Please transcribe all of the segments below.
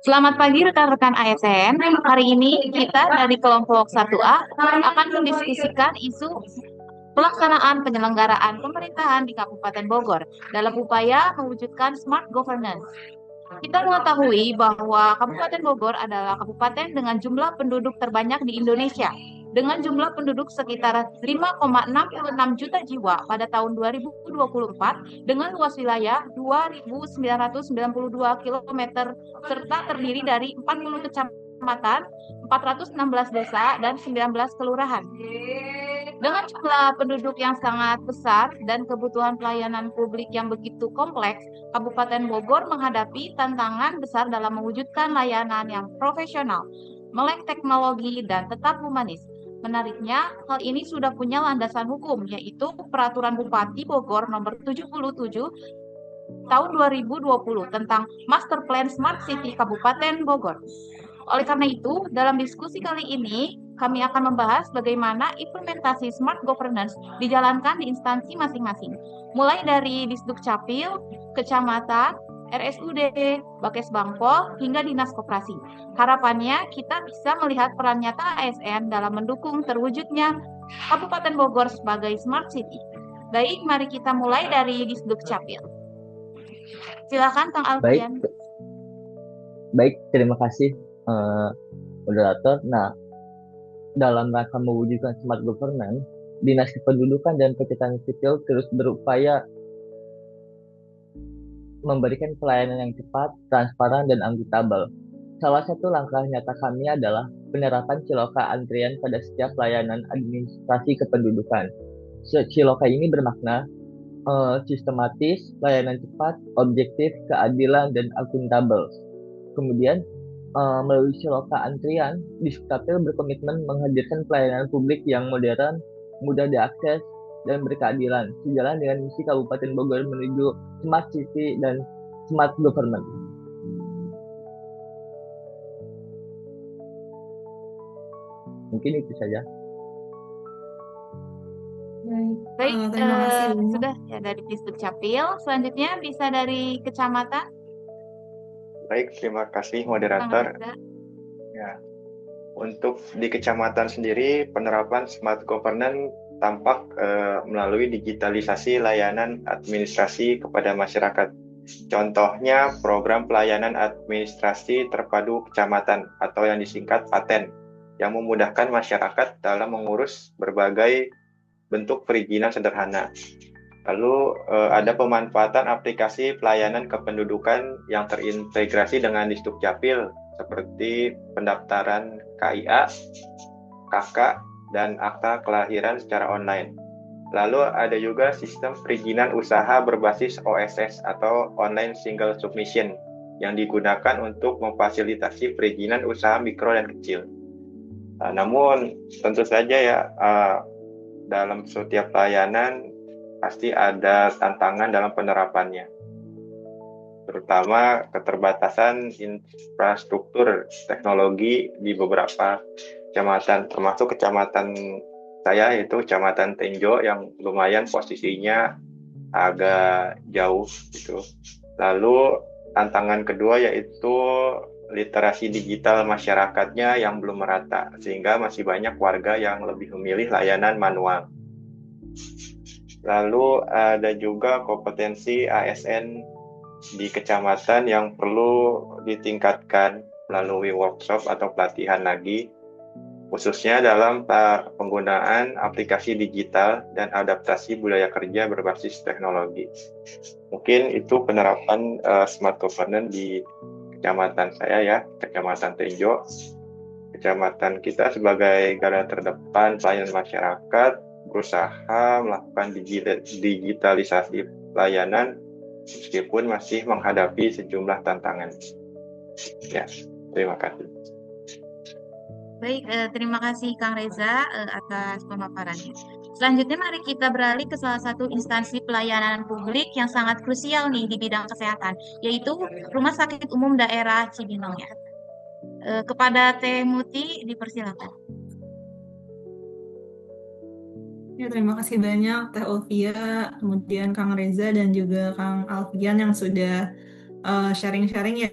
Selamat pagi rekan-rekan ASN. Hari ini kita dari kelompok 1A akan mendiskusikan isu pelaksanaan penyelenggaraan pemerintahan di Kabupaten Bogor dalam upaya mewujudkan smart governance. Kita mengetahui bahwa Kabupaten Bogor adalah kabupaten dengan jumlah penduduk terbanyak di Indonesia, dengan jumlah penduduk sekitar 5,66 juta jiwa pada tahun 2024, dengan luas wilayah 2.992 km, serta terdiri dari 40 kecamatan, 416 desa, dan 19 kelurahan. Dengan jumlah penduduk yang sangat besar dan kebutuhan pelayanan publik yang begitu kompleks, Kabupaten Bogor menghadapi tantangan besar dalam mewujudkan layanan yang profesional, melek teknologi, dan tetap humanis. Menariknya, hal ini sudah punya landasan hukum, yaitu Peraturan Bupati Bogor Nomor 77 Tahun 2020 tentang Master Plan Smart City Kabupaten Bogor. Oleh karena itu, dalam diskusi kali ini, kami akan membahas bagaimana implementasi smart governance dijalankan di instansi masing-masing, mulai dari Disduk Capil, Kecamatan, RSUD, Bakes Bangpol, hingga Dinas Koperasi. Harapannya kita bisa melihat peran nyata ASN dalam mendukung terwujudnya Kabupaten Bogor sebagai smart city. Baik, mari kita mulai dari Disduk Capil. Silakan Kang Baik, Alfian. baik, terima kasih moderator. Nah, dalam rangka mewujudkan smart governance, Dinas Kependudukan dan Pencatatan Sipil terus berupaya memberikan pelayanan yang cepat, transparan, dan akuntabel. Salah satu langkah nyata kami adalah penerapan Ciloka antrian pada setiap pelayanan administrasi kependudukan. Ciloka ini bermakna sistematis, layanan cepat, objektif, keadilan, dan akuntabel. Kemudian, melalui Ciloka antrian, Dishkapil berkomitmen menghadirkan pelayanan publik yang modern, mudah diakses, dan berkeadilan, sejalan dengan misi Kabupaten Bogor menuju Smart City dan Smart Government. Mungkin itu saja. Baik, Terima kasih banyak. sudah ya dari Disduk Capil. Selanjutnya bisa dari Kecamatan. Baik, terima kasih Kang moderator. Reza. Ya, untuk di kecamatan sendiri, penerapan smart governance tampak melalui digitalisasi layanan administrasi kepada masyarakat. Contohnya program pelayanan administrasi terpadu kecamatan atau yang disingkat PATEN, yang memudahkan masyarakat dalam mengurus berbagai bentuk perizinan sederhana. Lalu ada pemanfaatan aplikasi pelayanan kependudukan yang terintegrasi dengan Disduk Capil seperti pendaftaran KIA, KK, dan akta kelahiran secara online. Lalu ada juga sistem perizinan usaha berbasis OSS atau Online Single Submission yang digunakan untuk memfasilitasi perizinan usaha mikro dan kecil. Namun tentu saja ya dalam setiap layanan pasti ada tantangan dalam penerapannya, terutama keterbatasan infrastruktur teknologi di beberapa kecamatan, termasuk kecamatan saya yaitu Kecamatan Tenjo yang lumayan posisinya agak jauh gitu. Lalu tantangan kedua yaitu literasi digital masyarakatnya yang belum merata, sehingga masih banyak warga yang lebih memilih layanan manual. Lalu ada juga kompetensi ASN di kecamatan yang perlu ditingkatkan melalui workshop atau pelatihan lagi, khususnya dalam penggunaan aplikasi digital dan adaptasi budaya kerja berbasis teknologi. Mungkin itu penerapan smart governance di kecamatan saya ya, Kecamatan Tenjo. Kecamatan kita sebagai garda terdepan pelayanan masyarakat berusaha melakukan digitalisasi pelayanan meskipun masih menghadapi sejumlah tantangan. Ya, terima kasih. Baik, terima kasih Kang Reza atas pemaparannya. Selanjutnya mari kita beralih ke salah satu instansi pelayanan publik yang sangat krusial nih di bidang kesehatan, yaitu Rumah Sakit Umum Daerah Cibinong ya. Kepada Teh Muti dipersilakan. Ya, terima kasih banyak Teh Olvia, kemudian Kang Reza dan juga Kang Alfian yang sudah sharing-sharing ya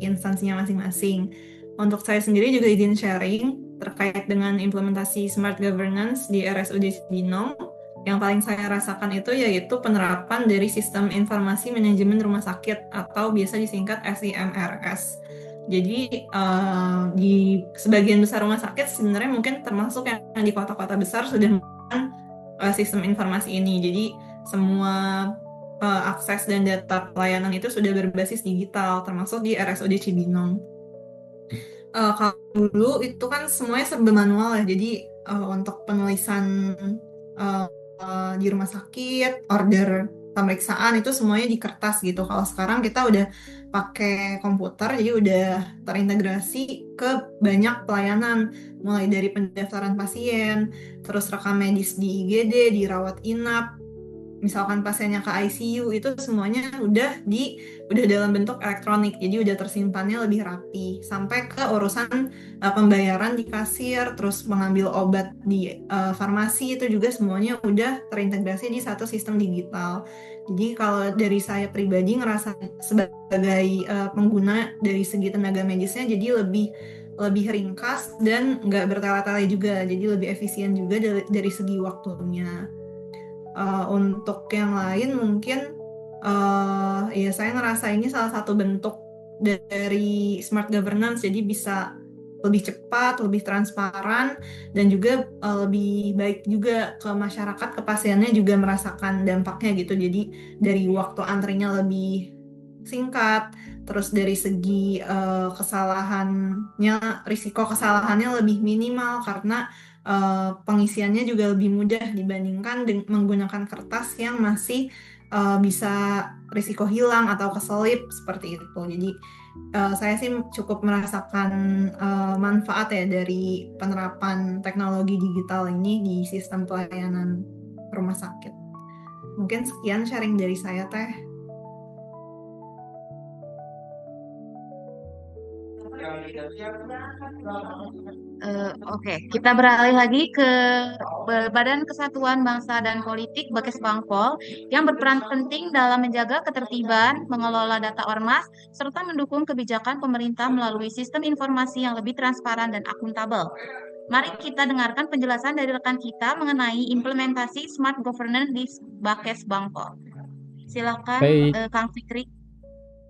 instansinya masing-masing. Untuk saya sendiri juga izin sharing terkait dengan implementasi smart governance di RSUD Cibinong. Yang paling saya rasakan itu yaitu penerapan dari sistem informasi manajemen rumah sakit atau biasa disingkat SIMRS. Jadi di sebagian besar rumah sakit sebenarnya mungkin termasuk yang di kota-kota besar sudah menggunakan sistem informasi ini. Jadi semua akses dan data pelayanan itu sudah berbasis digital, termasuk di RSUD Cibinong. Kalau dulu itu kan semuanya serba manual ya, jadi untuk penulisan di rumah sakit, order pemeriksaan itu semuanya di kertas gitu. Kalau sekarang kita udah pakai komputer, jadi udah terintegrasi ke banyak pelayanan, mulai dari pendaftaran pasien, terus rekam medis di IGD, di rawat inap, misalkan pasiennya ke ICU, itu semuanya udah dalam bentuk elektronik, jadi udah tersimpannya lebih rapi, sampai ke urusan pembayaran di kasir, terus mengambil obat di farmasi, itu juga semuanya udah terintegrasi di satu sistem digital. Jadi kalau dari saya pribadi ngerasa sebagai pengguna dari segi tenaga medisnya, jadi lebih ringkas dan nggak bertele-tele juga, jadi lebih efisien juga dari segi waktunya. Untuk yang lain mungkin ya saya ngerasa ini salah satu bentuk dari smart governance, jadi bisa lebih cepat, lebih transparan, dan juga lebih baik juga ke masyarakat, ke pasiennya juga merasakan dampaknya gitu. Jadi dari waktu antrinya lebih singkat, terus dari segi risiko kesalahannya lebih minimal karena pengisiannya juga lebih mudah dibandingkan menggunakan kertas yang masih bisa risiko hilang atau keselip seperti itu. Jadi saya sih cukup merasakan manfaat ya dari penerapan teknologi digital ini di sistem pelayanan rumah sakit. Mungkin sekian sharing dari saya, Teh. Oke, kita beralih lagi ke Badan Kesatuan Bangsa dan Politik Bakes Bangpol yang berperan penting dalam menjaga ketertiban, mengelola data ormas, serta mendukung kebijakan pemerintah melalui sistem informasi yang lebih transparan dan akuntabel. Mari kita dengarkan penjelasan dari rekan kita mengenai implementasi smart governance di Bakes Bangpol. Silakan, Baik, Kang Fikri.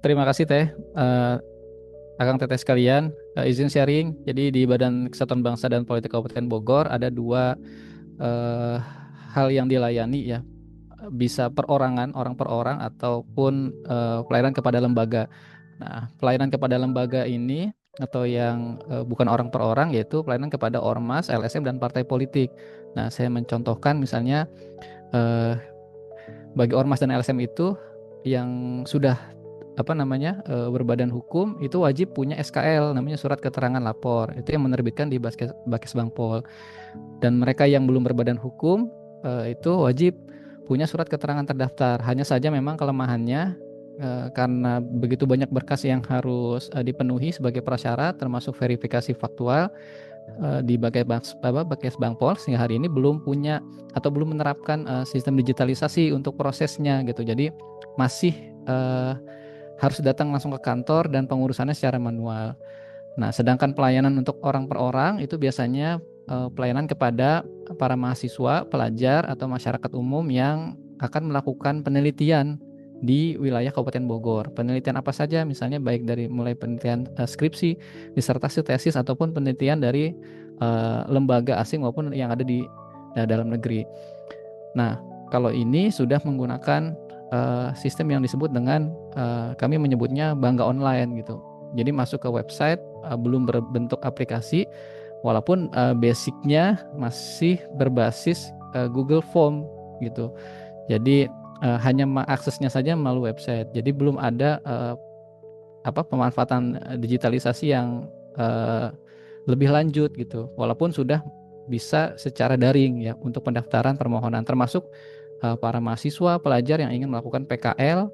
terima kasih Teh. Akang Teteh sekalian, izin sharing. Jadi di Badan Kesatuan Bangsa dan Politik Kabupaten Bogor ada dua hal yang dilayani ya. Bisa perorangan, orang per orang, ataupun pelayanan kepada lembaga. Nah, pelayanan kepada lembaga ini atau yang bukan orang per orang, yaitu pelayanan kepada ormas, LSM, dan partai politik. Nah, saya mencontohkan misalnya bagi ormas dan LSM itu yang sudah berbadan hukum itu wajib punya SKL, namanya surat keterangan lapor. Itu yang menerbitkan di Bakes Bangpol. Dan mereka yang belum berbadan hukum itu wajib punya surat keterangan terdaftar. Hanya saja memang kelemahannya karena begitu banyak berkas yang harus dipenuhi sebagai prasyarat, termasuk verifikasi faktual di Bakes Bangpol, sehingga hari ini belum punya atau belum menerapkan sistem digitalisasi untuk prosesnya gitu. Jadi masih harus datang langsung ke kantor dan pengurusannya secara manual. Nah, sedangkan pelayanan untuk orang per orang itu biasanya pelayanan kepada para mahasiswa, pelajar, atau masyarakat umum yang akan melakukan penelitian di wilayah Kabupaten Bogor. Penelitian apa saja? Misalnya baik dari mulai penelitian skripsi, disertasi, tesis, ataupun penelitian dari lembaga asing maupun yang ada di dalam negeri. Nah, kalau ini sudah menggunakan sistem yang disebut dengan kami menyebutnya Bangga Online gitu. Jadi masuk ke website, belum berbentuk aplikasi, walaupun basicnya masih berbasis Google Form gitu. Jadi hanya aksesnya saja melalui website. Jadi belum ada pemanfaatan digitalisasi yang lebih lanjut gitu. Walaupun sudah bisa secara daring ya untuk pendaftaran permohonan, termasuk para mahasiswa, pelajar yang ingin melakukan PKL,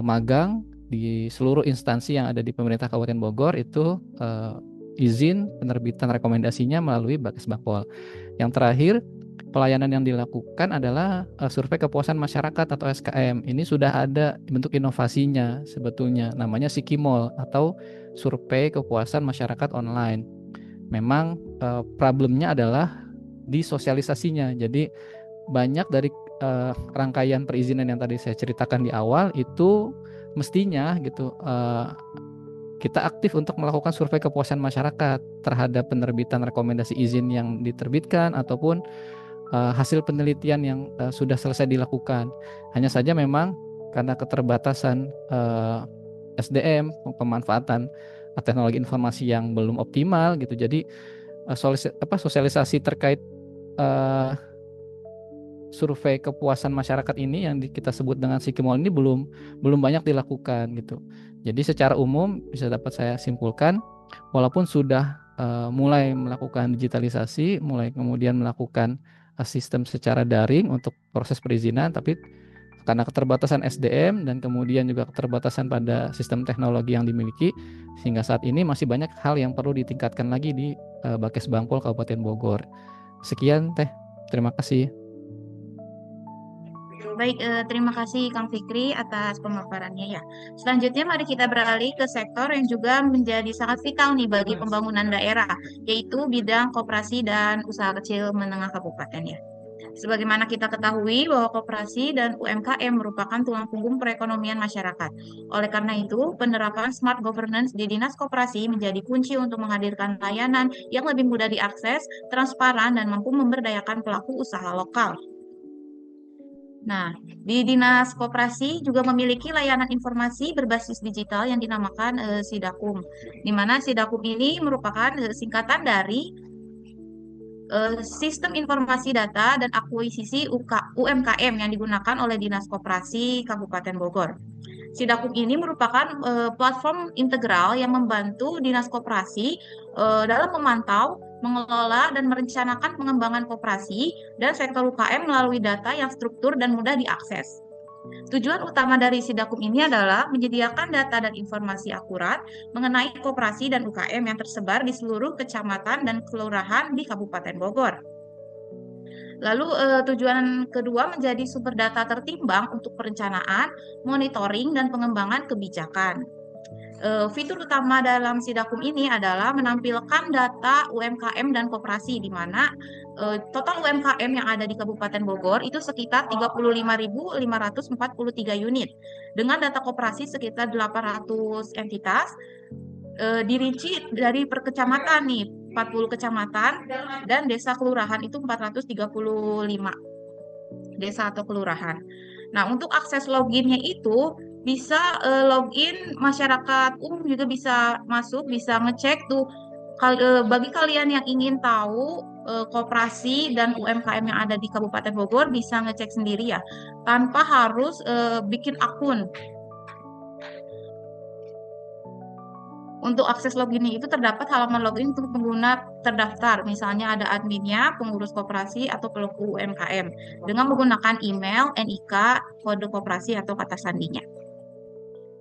magang di seluruh instansi yang ada di pemerintah Kabupaten Bogor itu izin penerbitan rekomendasinya melalui Bakes Bangpol. Yang terakhir pelayanan yang dilakukan adalah survei kepuasan masyarakat atau SKM. Ini sudah ada bentuk inovasinya sebetulnya, namanya Sikimol atau survei kepuasan masyarakat online. Memang problemnya adalah di sosialisasinya. Jadi banyak dari rangkaian perizinan yang tadi saya ceritakan di awal itu mestinya gitu kita aktif untuk melakukan survei kepuasan masyarakat terhadap penerbitan rekomendasi izin yang diterbitkan ataupun hasil penelitian yang sudah selesai dilakukan. Hanya saja memang karena keterbatasan SDM, pemanfaatan teknologi informasi yang belum optimal gitu. Jadi sosialisasi terkait survei kepuasan masyarakat ini yang kita sebut dengan Sikimol ini belum banyak dilakukan gitu. Jadi secara umum bisa dapat saya simpulkan, walaupun sudah mulai melakukan digitalisasi, mulai kemudian melakukan sistem secara daring untuk proses perizinan, tapi karena keterbatasan SDM dan kemudian juga keterbatasan pada sistem teknologi yang dimiliki, sehingga saat ini masih banyak hal yang perlu ditingkatkan lagi di Bakes Bangpol Kabupaten Bogor. Sekian Teh, terima kasih. Baik, terima kasih Kang Fikri atas pemaparannya ya. Selanjutnya mari kita beralih ke sektor yang juga menjadi sangat vital nih bagi pembangunan daerah, yaitu bidang koperasi dan usaha kecil menengah kabupaten ya. Sebagaimana kita ketahui bahwa koperasi dan UMKM merupakan tulang punggung perekonomian masyarakat. Oleh karena itu, penerapan smart governance di Dinas Koperasi menjadi kunci untuk menghadirkan layanan yang lebih mudah diakses, transparan, dan mampu memberdayakan pelaku usaha lokal. Nah, di Dinas Koperasi juga memiliki layanan informasi berbasis digital yang dinamakan Sidakum, di mana Sidakum ini merupakan singkatan dari Sistem Informasi Data dan Akuisisi UMKM yang digunakan oleh Dinas Koperasi Kabupaten Bogor. Sidakum ini merupakan platform integral yang membantu Dinas Koperasi dalam memantau, mengelola, dan merencanakan pengembangan koperasi dan sektor UKM melalui data yang struktur dan mudah diakses. Tujuan utama dari Sidakum ini adalah menyediakan data dan informasi akurat mengenai koperasi dan UKM yang tersebar di seluruh kecamatan dan kelurahan di Kabupaten Bogor. Lalu tujuan kedua menjadi sumber data tertimbang untuk perencanaan, monitoring, dan pengembangan kebijakan. Fitur utama dalam Sidakum ini adalah menampilkan data UMKM dan koperasi, di mana total UMKM yang ada di Kabupaten Bogor itu sekitar 35.543 unit, dengan data koperasi sekitar 800 entitas, dirinci dari per kecamatan nih, 40 kecamatan, dan desa kelurahan itu 435 desa atau kelurahan. Nah, untuk akses loginnya itu bisa login masyarakat umum juga bisa masuk, bisa ngecek tuh. Bagi kalian yang ingin tahu koperasi dan UMKM yang ada di Kabupaten Bogor bisa ngecek sendiri ya, tanpa harus bikin akun. Untuk akses loginnya itu terdapat halaman login untuk pengguna terdaftar. Misalnya ada adminnya, pengurus koperasi, atau pelaku UMKM. Dengan menggunakan email, NIK, kode koperasi, atau kata sandinya.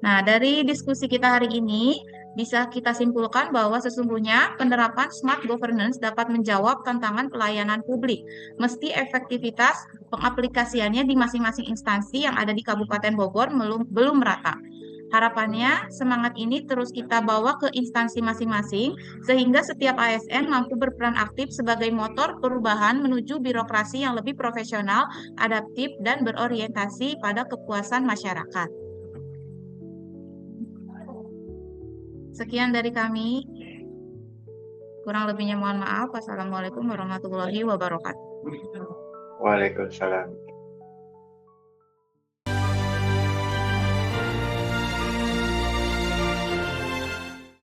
Nah, dari diskusi kita hari ini, bisa kita simpulkan bahwa sesungguhnya penerapan smart governance dapat menjawab tantangan pelayanan publik. Meski efektivitas pengaplikasiannya di masing-masing instansi yang ada di Kabupaten Bogor belum merata. Harapannya, semangat ini terus kita bawa ke instansi masing-masing, sehingga setiap ASN mampu berperan aktif sebagai motor perubahan menuju birokrasi yang lebih profesional, adaptif, dan berorientasi pada kepuasan masyarakat. Sekian dari kami. Kurang lebihnya mohon maaf. Wassalamualaikum warahmatullahi wabarakatuh. Waalaikumsalam.